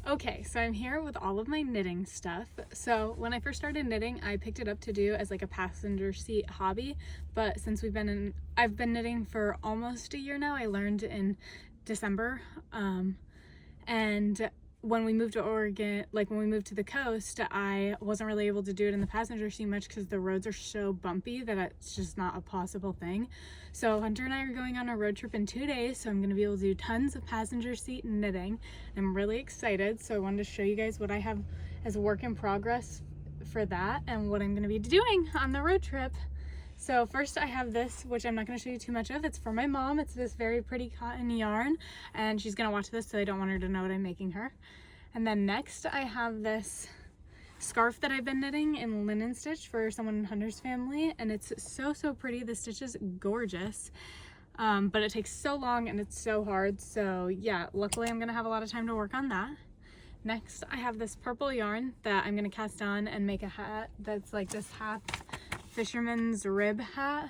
Okay, so I'm here with all of my knitting stuff. So when I first started knitting, I picked it up to do as like a passenger seat hobby. But since I've been knitting for almost a year now. I learned in December. And when we moved to Oregon, like when we moved to the coast, I wasn't really able to do it in the passenger seat much because the roads are so bumpy that it's just not a possible thing. So Hunter and I are going on a road trip in 2 days, so I'm going to be able to do tons of passenger seat knitting. I'm really excited, so I wanted to show you guys what I have as a work in progress for that and what I'm going to be doing on the road trip. So first I have this, which I'm not going to show you too much of. It's for my mom. It's this very pretty cotton yarn, and she's going to watch this, so I don't want her to know what I'm making her. And then next I have this scarf that I've been knitting in linen stitch for someone in Hunter's family, and it's so pretty. The stitch is gorgeous, but it takes so long and it's so hard. So yeah, luckily I'm going to have a lot of time to work on that. Next I have this purple yarn that I'm going to cast on and make a hat that's like this half fisherman's rib hat.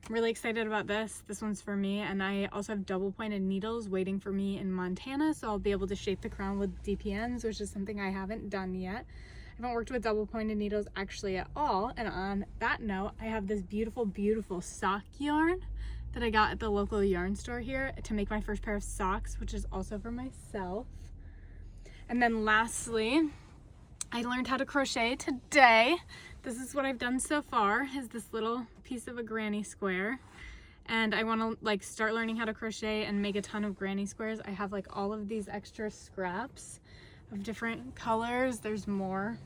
I'm really excited about this. This one's for me, and I also have double pointed needles waiting for me in Montana, so I'll be able to shape the crown with DPNs, which is something I haven't done yet. I haven't worked with double pointed needles actually at all. And on that note, I have this beautiful sock yarn that I got at the local yarn store here to make my first pair of socks, which is also for myself. And then lastly, I learned how to crochet today. This is what I've done so far, is this little piece of a granny square. And I want to like start learning how to crochet and make a ton of granny squares. I have like all of these extra scraps of different colors. There's more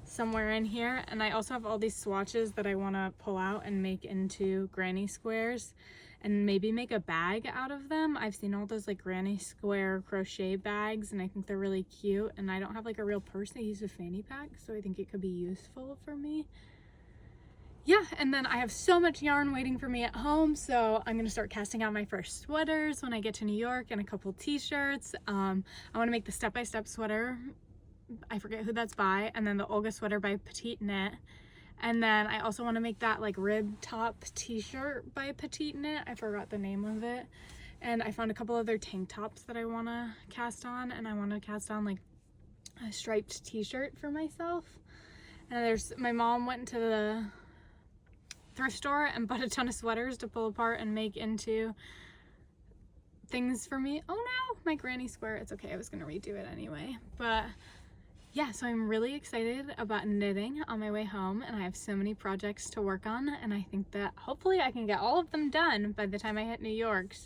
somewhere in here. And I also have all these swatches that I want to pull out and make into granny squares and maybe make a bag out of them. I've seen all those like granny square crochet bags, and I think they're really cute, and I don't have like a real purse. I use a fanny pack, so I think it could be useful for me. Yeah, and then I have so much yarn waiting for me at home, so I'm gonna start casting out my first sweaters when I get to New York, and a couple t-shirts. I want to make the Step by Step sweater. I forget who that's by, and then the Olga sweater by Petite Knit. And then I also want to make that like rib top t-shirt by Petite Knit. I forgot the name of it. And I found a couple other tank tops that I want to cast on, and I want to cast on like a striped t-shirt for myself. And my mom went into the thrift store and bought a ton of sweaters to pull apart and make into things for me. Oh no, my granny square. It's okay, I was gonna redo it anyway. But yeah, so I'm really excited about knitting on my way home, and I have so many projects to work on, and I think that hopefully I can get all of them done by the time I hit New York.